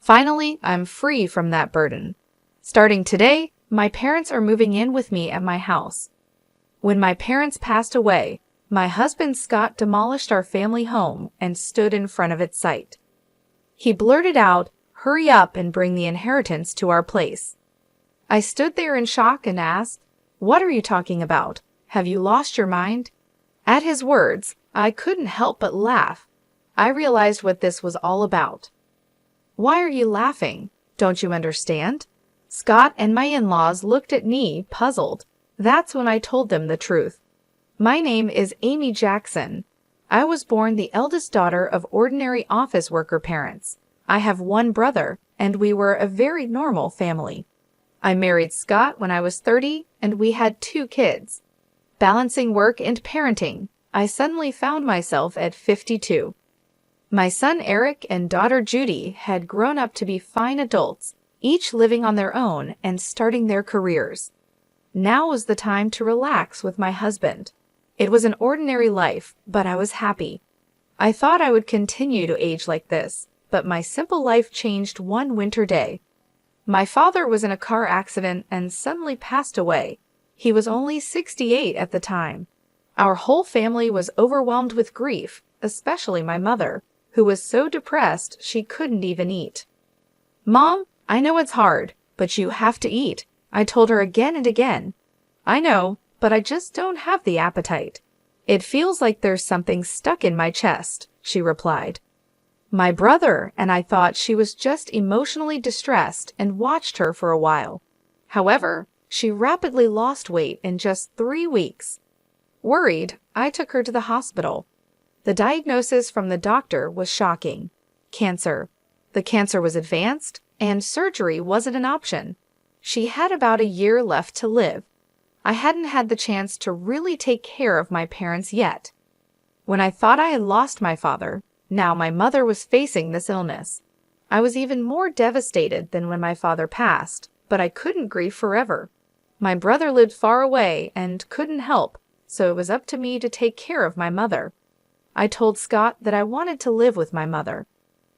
Finally, I'm free from that burden. Starting today, my parents are moving in with me at my house. When my parents passed away, my husband Scott demolished our family home and stood in front of its site. He blurted out, "Hurry up and bring the inheritance to our place." I stood there in shock and asked, "What are you talking about? Have you lost your mind?" At his words, I couldn't help but laugh. I realized what this was all about. "Why are you laughing? Don't you understand?" Scott and my in-laws looked at me, puzzled. That's when I told them the truth. My name is Amy Jackson. I was born the eldest daughter of ordinary office worker parents. I have one brother, and we were a very normal family. I married Scott when I was 30, and we had 2 kids. Balancing work and parenting, I suddenly found myself at 52. My son Eric and daughter Judy had grown up to be fine adults, each living on their own and starting their careers. Now was the time to relax with my husband. It was an ordinary life, but I was happy. I thought I would continue to age like this, but my simple life changed one winter day. My father was in a car accident and suddenly passed away. He was only 68 at the time. Our whole family was overwhelmed with grief, especially my mother, who was so depressed she couldn't even eat. "Mom, I know it's hard, but you have to eat," I told her again and again. "I know, but I just don't have the appetite. It feels like there's something stuck in my chest," she replied. My brother and I thought she was just emotionally distressed and watched her for a while. However, she rapidly lost weight in just 3 weeks. Worried, I took her to the hospital. The diagnosis from the doctor was shocking. Cancer. The cancer was advanced, and surgery wasn't an option. She had about a year left to live. I hadn't had the chance to really take care of my parents yet. When I thought I had lost my father, now my mother was facing this illness. I was even more devastated than when my father passed, but I couldn't grieve forever. My brother lived far away and couldn't help, so it was up to me to take care of my mother. I told Scott that I wanted to live with my mother.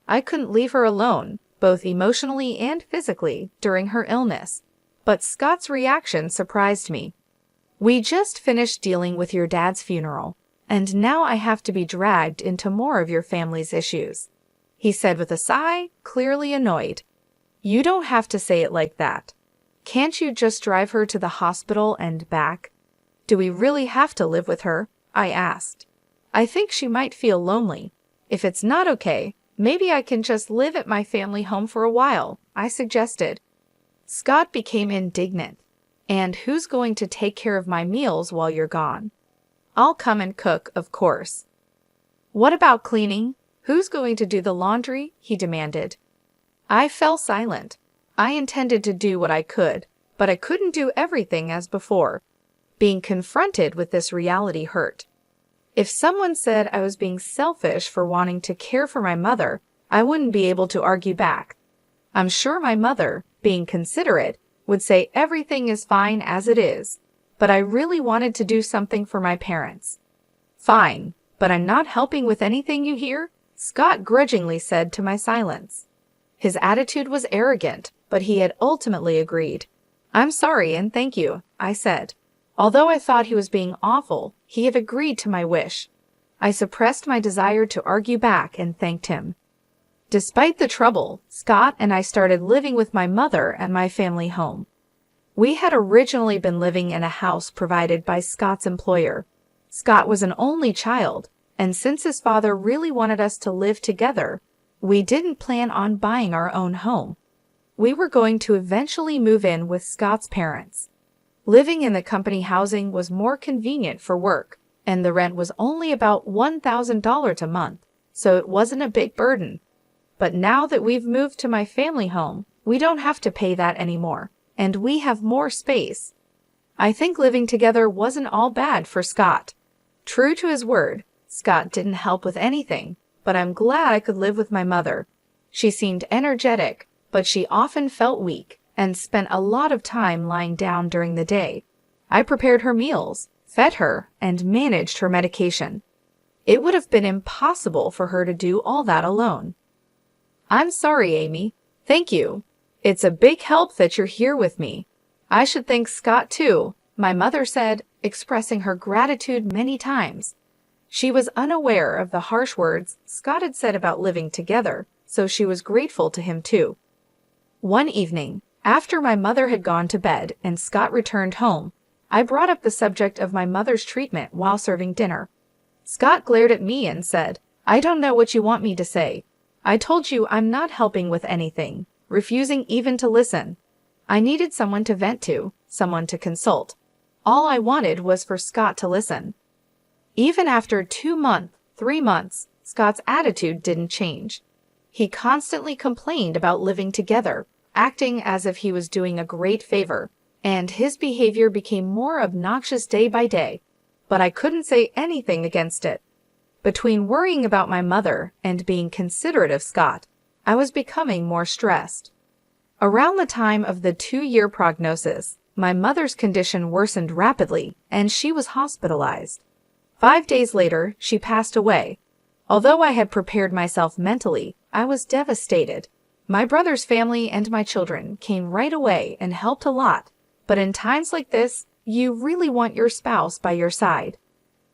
I couldn't leave her alone, both emotionally and physically, during her illness. But Scott's reaction surprised me. "We just finished dealing with your dad's funeral, and now I have to be dragged into more of your family's issues," he said with a sigh, clearly annoyed. "You don't have to say it like that. Can't you just drive her to the hospital and back?" "Do we really have to live with her?" I asked. "I think she might feel lonely. If it's not okay, maybe I can just live at my family home for a while," I suggested. Scott became indignant. "And who's going to take care of my meals while you're gone?" "I'll come and cook, of course." "What about cleaning? Who's going to do the laundry?" he demanded. I fell silent. I intended to do what I could, but I couldn't do everything as before. Being confronted with this reality hurt. If someone said I was being selfish for wanting to care for my mother, I wouldn't be able to argue back. I'm sure my mother, being considerate, would say everything is fine as it is, but I really wanted to do something for my parents. "Fine, but I'm not helping with anything, you hear?" Scott grudgingly said to my silence. His attitude was arrogant, but he had ultimately agreed. "I'm sorry and thank you," I said. Although I thought he was being awful, he had agreed to my wish. I suppressed my desire to argue back and thanked him. Despite the trouble, Scott and I started living with my mother at my family home. We had originally been living in a house provided by Scott's employer. Scott was an only child, and since his father really wanted us to live together, we didn't plan on buying our own home. We were going to eventually move in with Scott's parents. Living in the company housing was more convenient for work, and the rent was only about $1,000 a month, so it wasn't a big burden. But now that we've moved to my family home, we don't have to pay that anymore, and we have more space. I think living together wasn't all bad for Scott. True to his word, Scott didn't help with anything, but I'm glad I could live with my mother. She seemed energetic, but she often felt weak and spent a lot of time lying down during the day. I prepared her meals, fed her, and managed her medication. It would have been impossible for her to do all that alone. "I'm sorry, Amy. Thank you. It's a big help that you're here with me. I should thank Scott too, my mother said, expressing her gratitude many times. She was unaware of the harsh words Scott had said about living together, so she was grateful to him too. One evening, after my mother had gone to bed and Scott returned home, I brought up the subject of my mother's treatment while serving dinner. Scott glared at me and said, "I don't know what you want me to say. I told you I'm not helping with anything," refusing even to listen. I needed someone to vent to, someone to consult. All I wanted was for Scott to listen. Even after 2 months, 3 months, Scott's attitude didn't change. He constantly complained about living together, acting as if he was doing a great favor, and his behavior became more obnoxious day by day, but I couldn't say anything against it. Between worrying about my mother and being considerate of Scott, I was becoming more stressed. Around the time of the 2-year prognosis, my mother's condition worsened rapidly, and she was hospitalized. 5 days later, she passed away. Although I had prepared myself mentally, I was devastated. My brother's family and my children came right away and helped a lot, but in times like this, you really want your spouse by your side.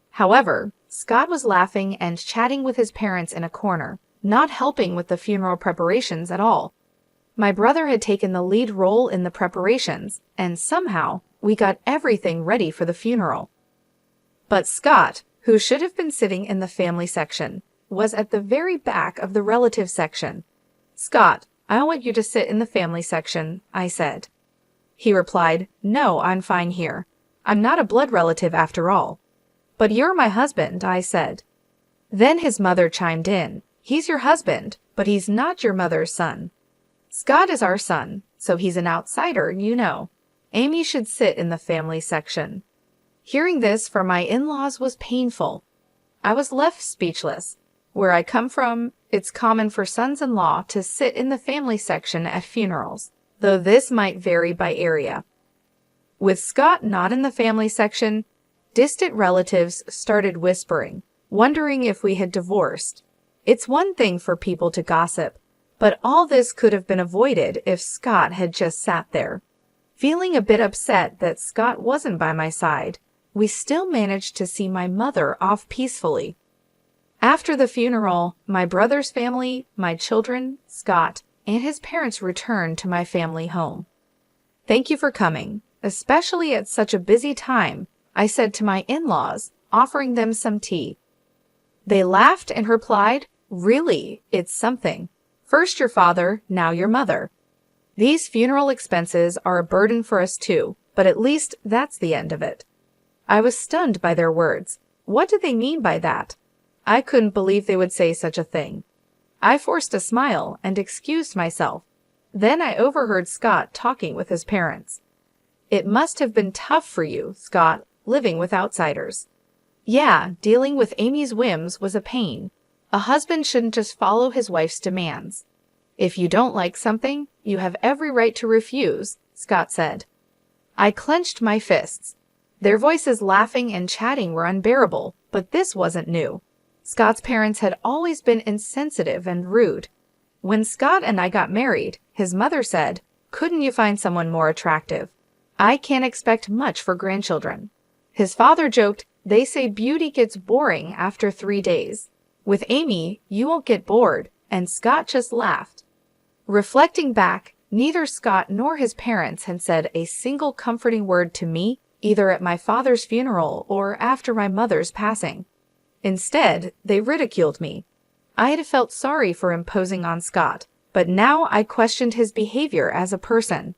However, Scott was laughing and chatting with his parents in a corner, not helping with the funeral preparations at all. My brother had taken the lead role in the preparations, and somehow we got everything ready for the funeral. But Scott, who should have been sitting in the family section, was at the very back of the relative section. "Scott, I want you to sit in the family section," I said. He replied, "No, I'm fine here. I'm not a blood relative after all." "But you're my husband," I said. Then his mother chimed in, "He's your husband, but he's not your mother's son. Scott is our son, so he's an outsider, you know. Amy should sit in the family section." Hearing this from my in-laws was painful. I was left speechless. Where I come from, it's common for sons-in-law to sit in the family section at funerals, though this might vary by area. With Scott not in the family section, distant relatives started whispering, wondering if we had divorced. It's one thing for people to gossip, but all this could have been avoided if Scott had just sat there. Feeling a bit upset that Scott wasn't by my side, we still managed to see my mother off peacefully. After the funeral, my brother's family, my children, Scott, and his parents returned to my family home. "Thank you for coming, especially at such a busy time," I said to my in-laws, offering them some tea. They laughed and replied, "Really, it's something. First your father, now your mother. These funeral expenses are a burden for us too, but at least that's the end of it." I was stunned by their words. What did they mean by that? I couldn't believe they would say such a thing. I forced a smile and excused myself. Then I overheard Scott talking with his parents. "It must have been tough for you, Scott, living with outsiders." "Yeah, dealing with Amy's whims was a pain. A husband shouldn't just follow his wife's demands. If you don't like something, you have every right to refuse," Scott said. I clenched my fists. Their voices laughing and chatting were unbearable, but this wasn't new. Scott's parents had always been insensitive and rude. When Scott and I got married, his mother said, "Couldn't you find someone more attractive? I can't expect much for grandchildren." His father joked, "They say beauty gets boring after 3 days. With Amy, you won't get bored," and Scott just laughed. Reflecting back, neither Scott nor his parents had said a single comforting word to me, either at my father's funeral or after my mother's passing. Instead, they ridiculed me. I had felt sorry for imposing on Scott, but now I questioned his behavior as a person.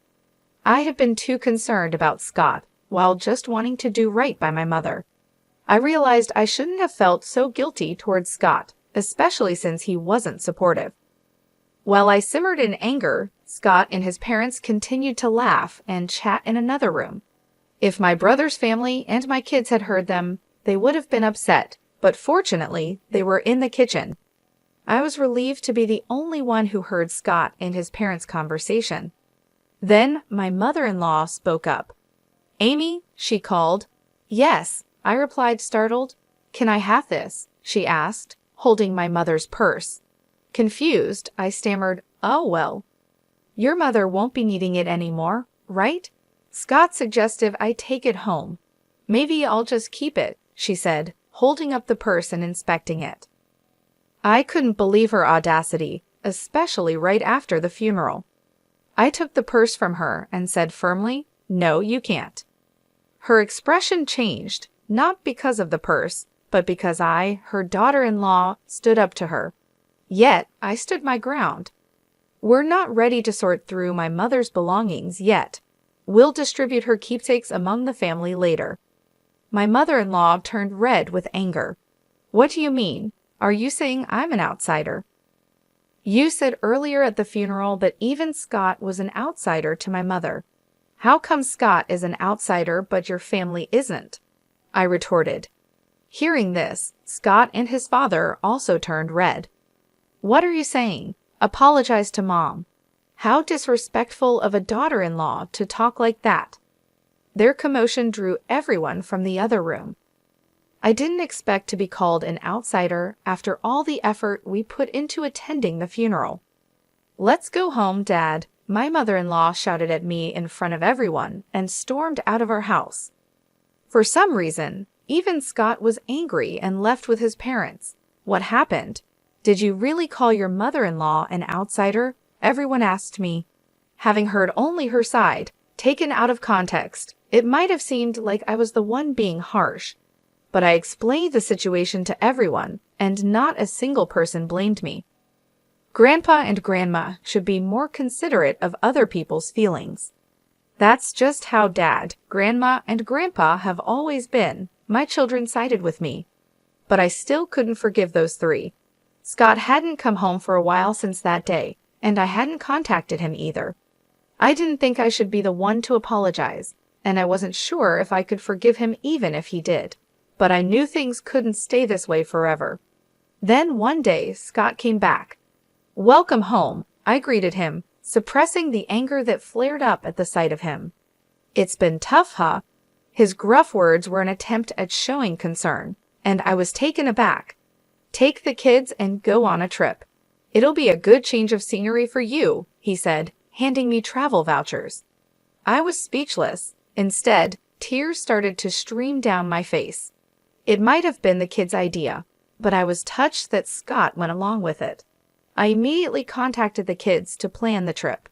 I had been too concerned about Scott, while just wanting to do right by my mother. I realized I shouldn't have felt so guilty towards Scott, especially since he wasn't supportive. While I simmered in anger, Scott and his parents continued to laugh and chat in another room. If my brother's family and my kids had heard them, they would have been upset, but fortunately, they were in the kitchen. I was relieved to be the only one who heard Scott and his parents' conversation. Then my mother-in-law spoke up. "Amy," she called. "Yes," I replied, startled. "Can I have this?" she asked, holding my mother's purse. Confused, I stammered, "Oh, well." Your mother won't be needing it anymore, right? Scott suggested I take it home. Maybe I'll just keep it, she said, holding up the purse and inspecting it. I couldn't believe her audacity, especially right after the funeral. I took the purse from her and said firmly, "No, you can't." Her expression changed, not because of the purse, but because I, her daughter-in-law, stood up to her. Yet, I stood my ground. We're not ready to sort through my mother's belongings yet. We'll distribute her keepsakes among the family later. My mother-in-law turned red with anger. What do you mean? Are you saying I'm an outsider? You said earlier at the funeral that even Scott was an outsider to my mother. How come Scott is an outsider but your family isn't? I retorted. Hearing this, Scott and his father also turned red. What are you saying? Apologize to Mom. How disrespectful of a daughter-in-law to talk like that. Their commotion drew everyone from the other room. I didn't expect to be called an outsider after all the effort we put into attending the funeral. Let's go home, Dad, my mother-in-law shouted at me in front of everyone and stormed out of our house. For some reason, even Scott was angry and left with his parents. What happened? Did you really call your mother-in-law an outsider? Everyone asked me. Having heard only her side, taken out of context, it might have seemed like I was the one being harsh. But I explained the situation to everyone, and not a single person blamed me. Grandpa and Grandma should be more considerate of other people's feelings. That's just how Dad, Grandma, and Grandpa have always been. My children sided with me. But I still couldn't forgive those three. Scott hadn't come home for a while since that day, and I hadn't contacted him either. I didn't think I should be the one to apologize, and I wasn't sure if I could forgive him even if he did. But I knew things couldn't stay this way forever. Then one day, Scott came back. "Welcome home," I greeted him, suppressing the anger that flared up at the sight of him. "It's been tough, huh?" His gruff words were an attempt at showing concern, and I was taken aback. "Take the kids and go on a trip. It'll be a good change of scenery for you," he said, handing me travel vouchers. I was speechless. Instead, tears started to stream down my face. It might have been the kids' idea, but I was touched that Scott went along with it. I immediately contacted the kids to plan the trip.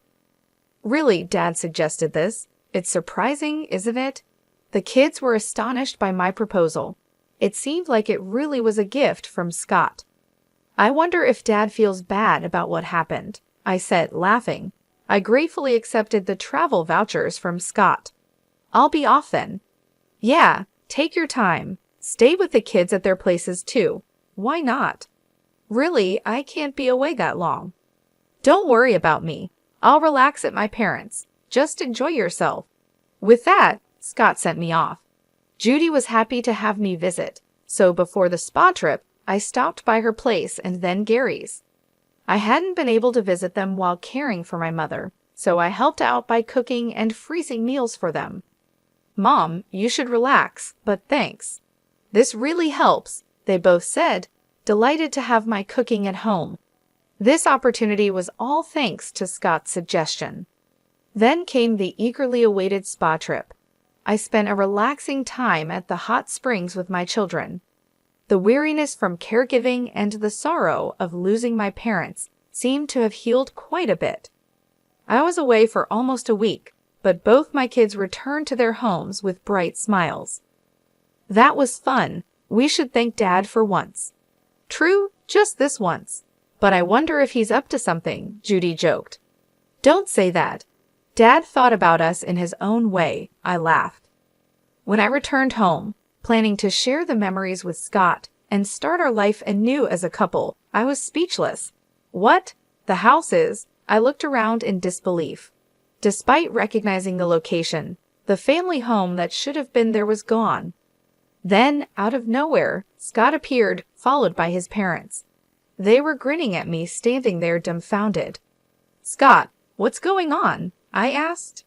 "Really, Dad suggested this. It's surprising, isn't it?" The kids were astonished by my proposal. It seemed like it really was a gift from Scott. "I wonder if Dad feels bad about what happened," I said, laughing. I gratefully accepted the travel vouchers from Scott. "I'll be off then." "Yeah, take your time. Stay with the kids at their places too. Why not?" "Really, I can't be away that long." "Don't worry about me. I'll relax at my parents'. Just enjoy yourself." With that, Scott sent me off. Judy was happy to have me visit, so before the spa trip, I stopped by her place and then Gary's. I hadn't been able to visit them while caring for my mother, so I helped out by cooking and freezing meals for them. "Mom, you should relax, but thanks. This really helps," they both said, delighted to have my cooking at home. This opportunity was all thanks to Scott's suggestion. Then came the eagerly awaited spa trip. I spent a relaxing time at the hot springs with my children. The weariness from caregiving and the sorrow of losing my parents seemed to have healed quite a bit. I was away for almost a week, but both my kids returned to their homes with bright smiles. "That was fun. We should thank Dad for once." "True, just this once. But I wonder if he's up to something," Judy joked. "Don't say that. Dad thought about us in his own way," I laughed. When I returned home, planning to share the memories with Scott and start our life anew as a couple, I was speechless. "What? The house is?" I looked around in disbelief. Despite recognizing the location, the family home that should have been there was gone. Then, out of nowhere, Scott appeared, followed by his parents. They were grinning at me, standing there dumbfounded. "Scott, what's going on?" I asked.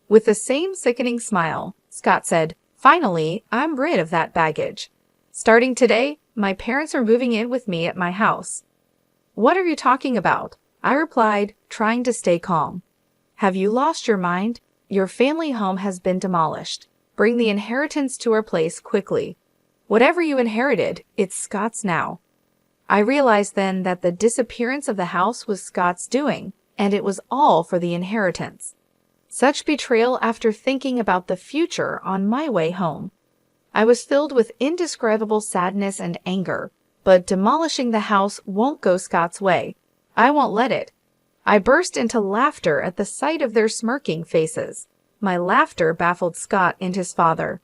With the same sickening smile, Scott said, "Finally, I'm rid of that baggage. Starting today, my parents are moving in with me at my house." "What are you talking about?" I replied, trying to stay calm. Have you lost your mind? Your family home has been demolished. Bring the inheritance to our place quickly. Whatever you inherited, it's Scott's now. I realized then that the disappearance of the house was Scott's doing, and it was all for the inheritance. Such betrayal after thinking about the future on my way home. I was filled with indescribable sadness and anger, but demolishing the house won't go Scott's way. I won't let it. I burst into laughter at the sight of their smirking faces. My laughter baffled Scott and his father.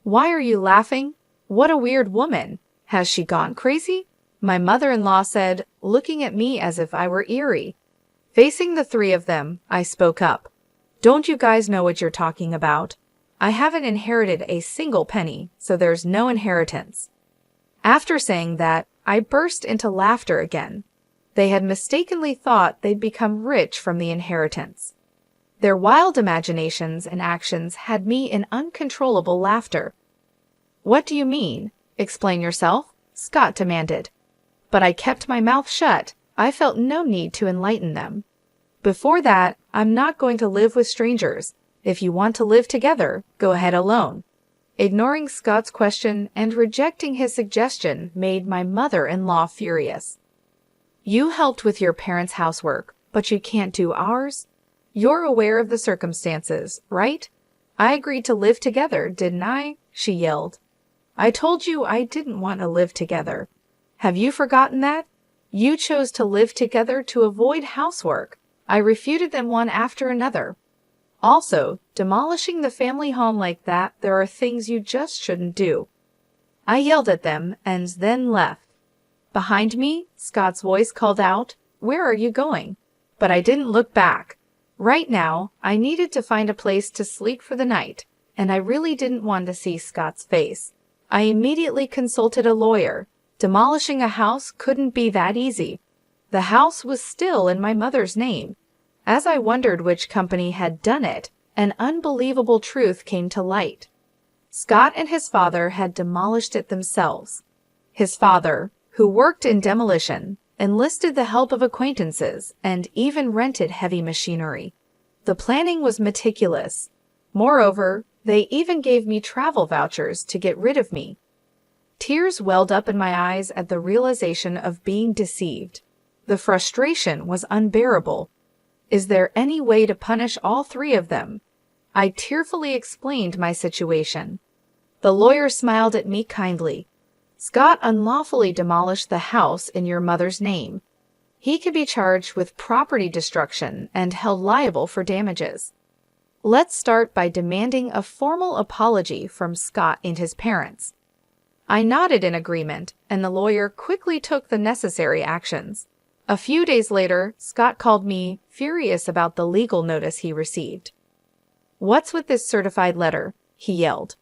"Why are you laughing? What a weird woman. Has she gone crazy?" my mother-in-law said, looking at me as if I were eerie. Facing the three of them, I spoke up. "Don't you guys know what you're talking about? I haven't inherited a single penny, so there's no inheritance." After saying that, I burst into laughter again. They had mistakenly thought they'd become rich from the inheritance. Their wild imaginations and actions had me in uncontrollable laughter. "What do you mean? Explain yourself," Scott demanded. But I kept my mouth shut. I felt no need to enlighten them. "Before that, I'm not going to live with strangers. If you want to live together, go ahead alone." Ignoring Scott's question and rejecting his suggestion made my mother-in-law furious. "You helped with your parents' housework, but you can't do ours? You're aware of the circumstances, right? I agreed to live together, didn't I?" she yelled. "I told you I didn't want to live together. Have you forgotten that? You chose to live together to avoid housework." I refuted them one after another. "Also, demolishing the family home like that, there are things you just shouldn't do." I yelled at them and then left. Behind me, Scott's voice called out, "Where are you going?" But I didn't look back. Right now, I needed to find a place to sleep for the night, and I really didn't want to see Scott's face. I immediately consulted a lawyer. Demolishing a house couldn't be that easy. The house was still in my mother's name. As I wondered which company had done it, an unbelievable truth came to light. Scott and his father had demolished it themselves. His father, who worked in demolition, enlisted the help of acquaintances and even rented heavy machinery. The planning was meticulous. Moreover, they even gave me travel vouchers to get rid of me. Tears welled up in my eyes at the realization of being deceived. The frustration was unbearable. Is there any way to punish all three of them? I tearfully explained my situation. The lawyer smiled at me kindly. "Scott unlawfully demolished the house in your mother's name. He could be charged with property destruction and held liable for damages. Let's start by demanding a formal apology from Scott and his parents." I nodded in agreement, and the lawyer quickly took the necessary actions. A few days later, Scott called me, furious about the legal notice he received. "What's with this certified letter?" he yelled.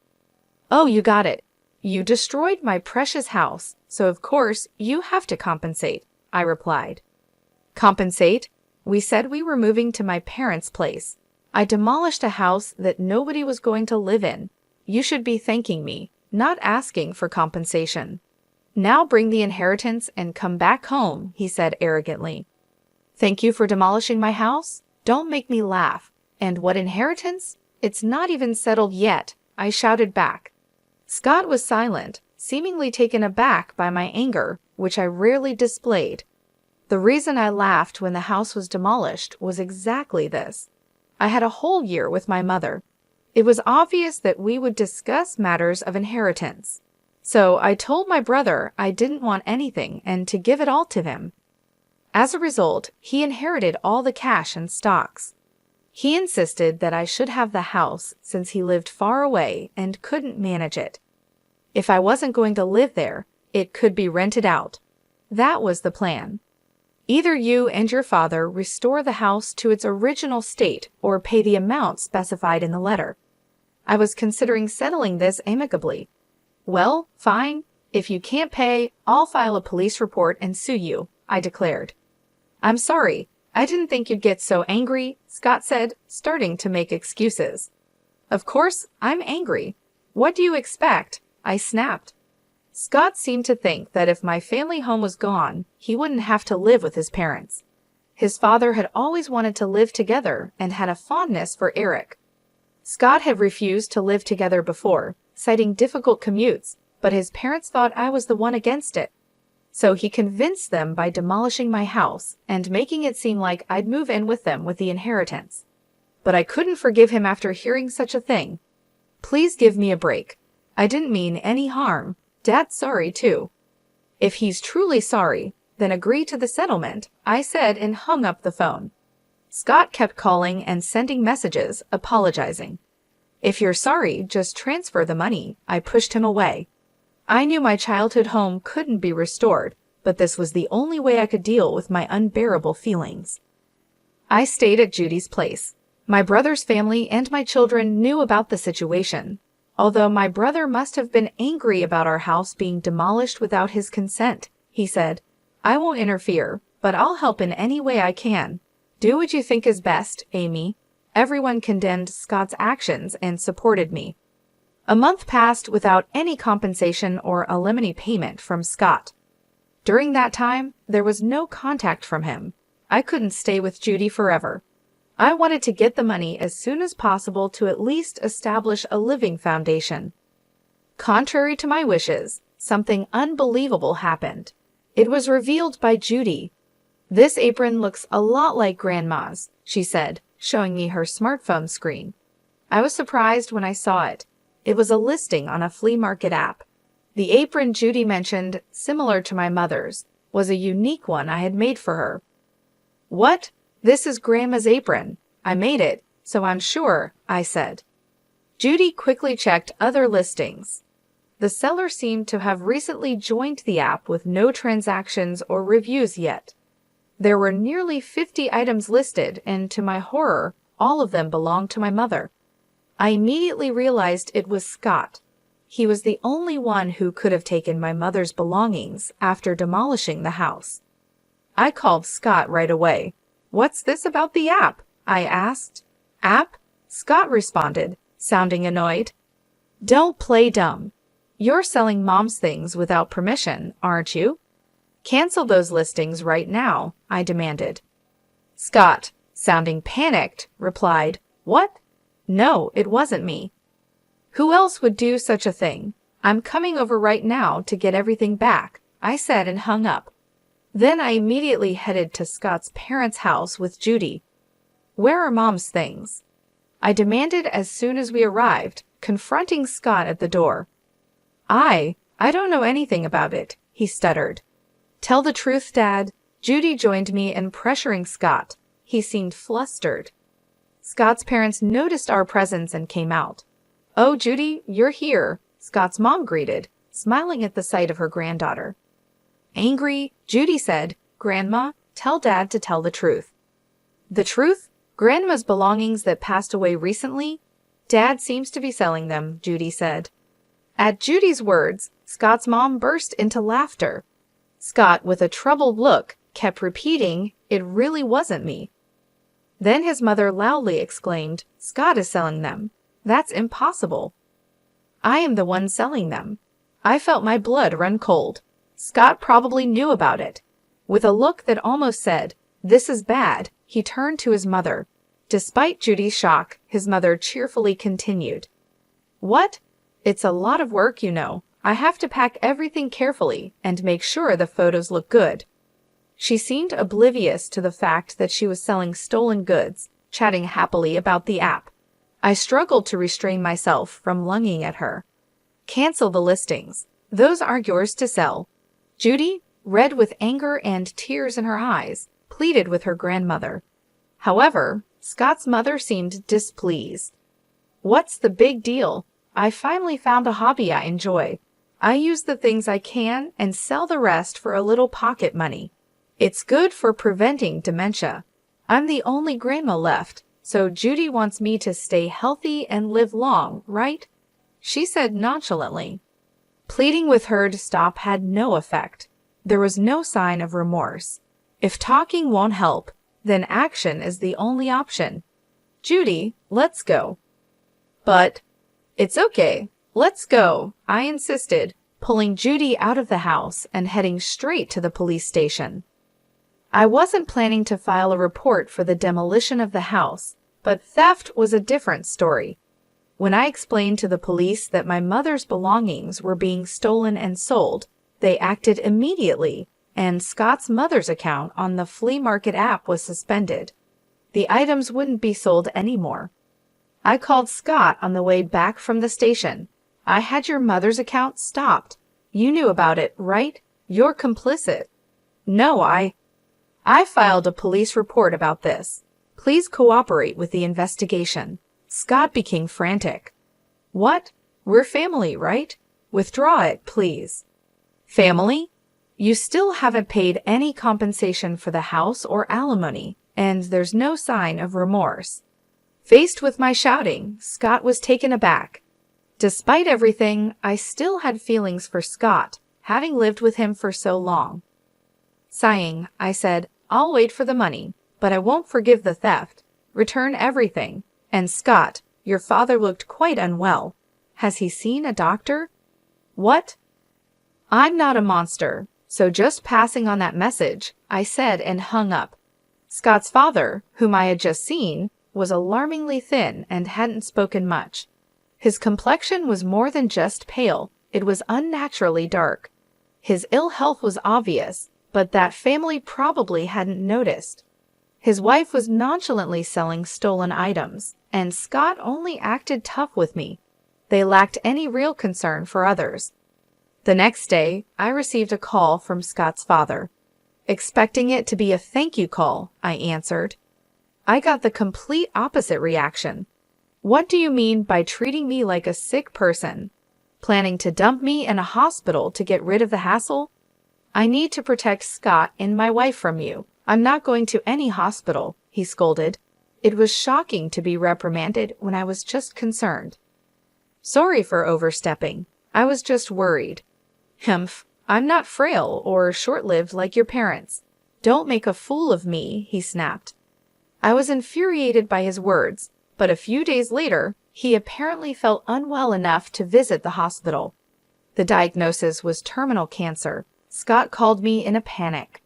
"Oh, you got it. You destroyed my precious house, so of course you have to compensate," I replied. "Compensate? We said we were moving to my parents' place. I demolished a house that nobody was going to live in. You should be thanking me, not asking for compensation." "Now bring the inheritance and come back home," he said arrogantly. "Thank you for demolishing my house? Don't make me laugh. And what inheritance? It's not even settled yet," I shouted back. Scott was silent, seemingly taken aback by my anger, which I rarely displayed. The reason I laughed when the house was demolished was exactly this. I had a whole year with my mother. It was obvious that we would discuss matters of inheritance. So I told my brother I didn't want anything and to give it all to him. As a result, he inherited all the cash and stocks. He insisted that I should have the house since he lived far away and couldn't manage it. If I wasn't going to live there, it could be rented out. That was the plan. Either you and your father restore the house to its original state or pay the amount specified in the letter. I was considering settling this amicably. "Well, fine. If you can't pay, I'll file a police report and sue you," I declared. "I'm sorry. I didn't think you'd get so angry," Scott said, starting to make excuses. "Of course, I'm angry. What do you expect?" I snapped. Scott seemed to think that if my family home was gone, he wouldn't have to live with his parents. His father had always wanted to live together and had a fondness for Eric. Scott had refused to live together before, citing difficult commutes, but his parents thought I was the one against it. So he convinced them by demolishing my house and making it seem like I'd move in with them with the inheritance. But I couldn't forgive him after hearing such a thing. Please give me a break. I didn't mean any harm. Dad's sorry too. If he's truly sorry, then agree to the settlement, I said and hung up the phone. Scott kept calling and sending messages, apologizing. If you're sorry, just transfer the money. I pushed him away. I knew my childhood home couldn't be restored, but this was the only way I could deal with my unbearable feelings. I stayed at Judy's place. My brother's family and my children knew about the situation, although my brother must have been angry about our house being demolished without his consent. He said, I won't interfere, but I'll help in any way I can. Do what you think is best, Amy. Everyone condemned Scott's actions and supported me. A month passed without any compensation or alimony payment from Scott. During that time, there was no contact from him. I couldn't stay with Judy forever. I wanted to get the money as soon as possible to at least establish a living foundation. Contrary to my wishes, something unbelievable happened. It was revealed by Judy. This apron looks a lot like Grandma's, she said, showing me her smartphone screen. I was surprised when I saw it. It was a listing on a flea market app. The apron Judy mentioned, similar to my mother's, was a unique one I had made for her. What? This is Grandma's apron. I made it, so I'm sure, I said. Judy quickly checked other listings. The seller seemed to have recently joined the app with no transactions or reviews yet. There were nearly 50 items listed, and to my horror, all of them belonged to my mother. I immediately realized it was Scott. He was the only one who could have taken my mother's belongings after demolishing the house. I called Scott right away. What's this about the app? I asked. App? Scott responded, sounding annoyed. Don't play dumb. You're selling Mom's things without permission, aren't you? Cancel those listings right now, I demanded. Scott, sounding panicked, replied, What? No, it wasn't me. Who else would do such a thing? I'm coming over right now to get everything back, I said and hung up. Then I immediately headed to Scott's parents' house with Judy. Where are Mom's things? I demanded as soon as we arrived, confronting Scott at the door. I don't know anything about it, he stuttered. Tell the truth, Dad. Judy joined me in pressuring Scott. He seemed flustered. Scott's parents noticed our presence and came out. Oh, Judy, you're here, Scott's mom greeted, smiling at the sight of her granddaughter. Angry, Judy said, Grandma, tell Dad to tell the truth. The truth? Grandma's belongings that passed away recently? Dad seems to be selling them, Judy said. At Judy's words, Scott's mom burst into laughter. Scott, with a troubled look, kept repeating, It really wasn't me. Then his mother loudly exclaimed, Scott is selling them. That's impossible. I am the one selling them. I felt my blood run cold. Scott probably knew about it. With a look that almost said, This is bad, he turned to his mother. Despite Judy's shock, his mother cheerfully continued. What? It's a lot of work, you know. I have to pack everything carefully and make sure the photos look good. She seemed oblivious to the fact that she was selling stolen goods, chatting happily about the app. I struggled to restrain myself from lunging at her. Cancel the listings. Those aren't yours to sell. Judy, red with anger and tears in her eyes, pleaded with her grandmother. However, Scott's mother seemed displeased. What's the big deal? I finally found a hobby I enjoy. I use the things I can and sell the rest for a little pocket money. It's good for preventing dementia. I'm the only grandma left, so Judy wants me to stay healthy and live long, right? She said nonchalantly. Pleading with her to stop had no effect. There was no sign of remorse. If talking won't help, then action is the only option. Judy, let's go. But, it's okay. Let's go, I insisted, pulling Judy out of the house and heading straight to the police station. I wasn't planning to file a report for the demolition of the house, but theft was a different story. When I explained to the police that my mother's belongings were being stolen and sold, they acted immediately, and Scott's mother's account on the flea market app was suspended. The items wouldn't be sold anymore. I called Scott on the way back from the station. I had your mother's account stopped. You knew about it, right? You're complicit. No, I filed a police report about this. Please cooperate with the investigation. Scott became frantic. What? We're family, right? Withdraw it, please. Family? You still haven't paid any compensation for the house or alimony, and there's no sign of remorse. Faced with my shouting, Scott was taken aback. Despite everything, I still had feelings for Scott, having lived with him for so long. Sighing, I said, I'll wait for the money, but I won't forgive the theft. Return everything. And Scott, your father looked quite unwell. Has he seen a doctor? What? I'm not a monster, so just passing on that message, I said and hung up. Scott's father, whom I had just seen, was alarmingly thin and hadn't spoken much. His complexion was more than just pale, it was unnaturally dark. His ill health was obvious, but that family probably hadn't noticed. His wife was nonchalantly selling stolen items, and Scott only acted tough with me. They lacked any real concern for others. The next day, I received a call from Scott's father. Expecting it to be a thank you call, I answered. I got the complete opposite reaction. What do you mean by treating me like a sick person? Planning to dump me in a hospital to get rid of the hassle? I need to protect Scott and my wife from you. I'm not going to any hospital, he scolded. It was shocking to be reprimanded when I was just concerned. Sorry for overstepping. I was just worried. Humph, I'm not frail or short-lived like your parents. Don't make a fool of me, he snapped. I was infuriated by his words, but a few days later, he apparently felt unwell enough to visit the hospital. The diagnosis was terminal cancer. Scott called me in a panic.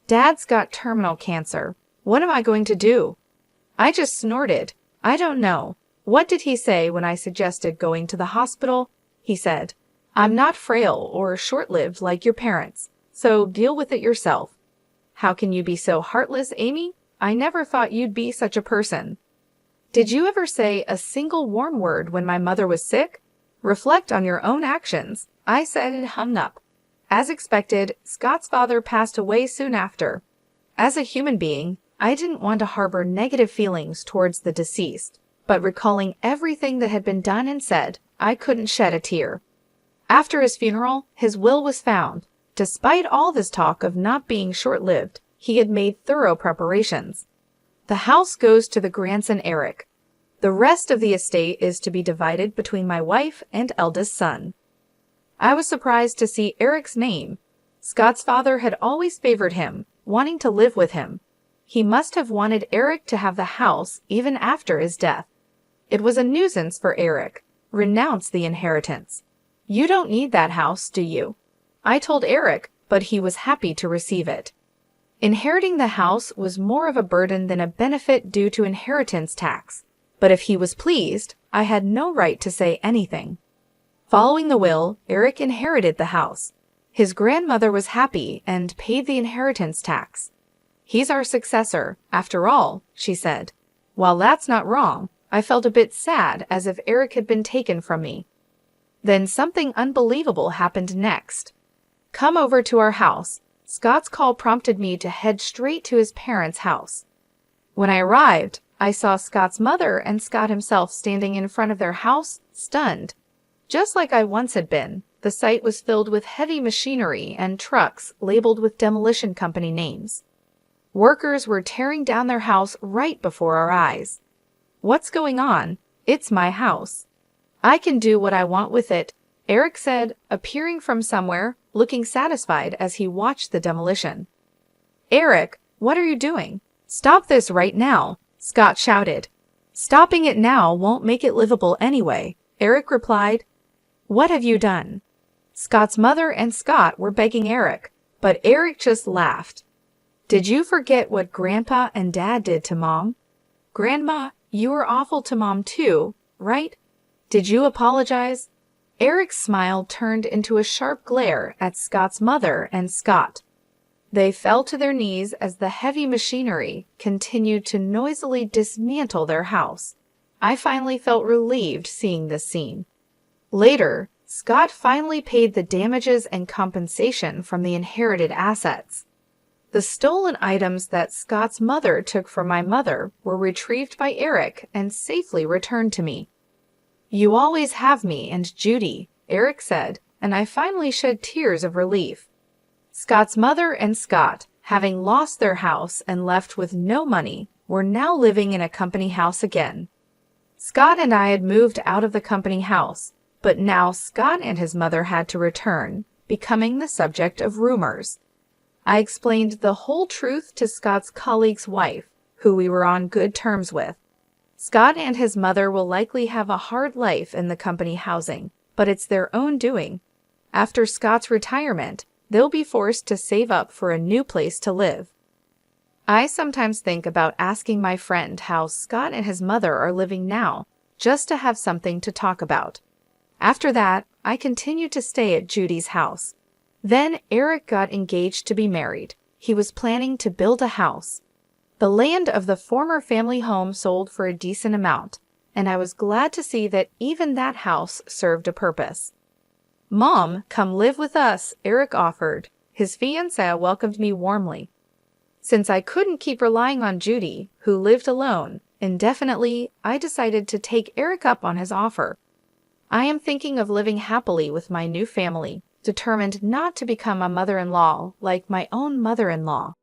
Dad's got terminal cancer. What am I going to do? I just snorted. I don't know. What did he say when I suggested going to the hospital? He said, I'm not frail or short-lived like your parents, so deal with it yourself. How can you be so heartless, Amy? I never thought you'd be such a person. Did you ever say a single warm word when my mother was sick? Reflect on your own actions, I said and hung up. As expected, Scott's father passed away soon after. As a human being, I didn't want to harbor negative feelings towards the deceased, but recalling everything that had been done and said, I couldn't shed a tear. After his funeral, his will was found. Despite all this talk of not being short-lived, he had made thorough preparations. The house goes to the grandson Eric. The rest of the estate is to be divided between my wife and eldest son. I was surprised to see Eric's name. Scott's father had always favored him, wanting to live with him. He must have wanted Eric to have the house even after his death. It was a nuisance for Eric. Renounce the inheritance. You don't need that house, do you? I told Eric, but he was happy to receive it. Inheriting the house was more of a burden than a benefit due to inheritance tax, but if he was pleased, I had no right to say anything. Following the will, Eric inherited the house. His grandmother was happy and paid the inheritance tax. He's our successor, after all, she said. While that's not wrong, I felt a bit sad as if Eric had been taken from me. Then something unbelievable happened next. Come over to our house. Scott's call prompted me to head straight to his parents' house. When I arrived, I saw Scott's mother and Scott himself standing in front of their house, stunned. Just like I once had been, the site was filled with heavy machinery and trucks labeled with demolition company names. Workers were tearing down their house right before our eyes. What's going on? It's my house. I can do what I want with it, Eric said, appearing from somewhere, looking satisfied as he watched the demolition. Eric, what are you doing? Stop this right now, Scott shouted. Stopping it now won't make it livable anyway, Eric replied. What have you done? Scott's mother and Scott were begging Eric, but Eric just laughed. Did you forget what Grandpa and Dad did to Mom? Grandma, you were awful to Mom too, right? Did you apologize? Eric's smile turned into a sharp glare at Scott's mother and Scott. They fell to their knees as the heavy machinery continued to noisily dismantle their house. I finally felt relieved seeing this scene. Later, Scott finally paid the damages and compensation from the inherited assets. The stolen items that Scott's mother took from my mother were retrieved by Eric and safely returned to me. "You always have me and Judy," Eric said, and I finally shed tears of relief. Scott's mother and Scott, having lost their house and left with no money, were now living in a company house again. Scott and I had moved out of the company house, but now Scott and his mother had to return, becoming the subject of rumors. I explained the whole truth to Scott's colleague's wife, who we were on good terms with. Scott and his mother will likely have a hard life in the company housing, but it's their own doing. After Scott's retirement, they'll be forced to save up for a new place to live. I sometimes think about asking my friend how Scott and his mother are living now, just to have something to talk about. After that, I continued to stay at Judy's house. Then Eric got engaged to be married. He was planning to build a house. The land of the former family home sold for a decent amount, and I was glad to see that even that house served a purpose. "Mom, come live with us," Eric offered. His fiancée welcomed me warmly. Since I couldn't keep relying on Judy, who lived alone, indefinitely, I decided to take Eric up on his offer. I am thinking of living happily with my new family, determined not to become a mother-in-law like my own mother-in-law.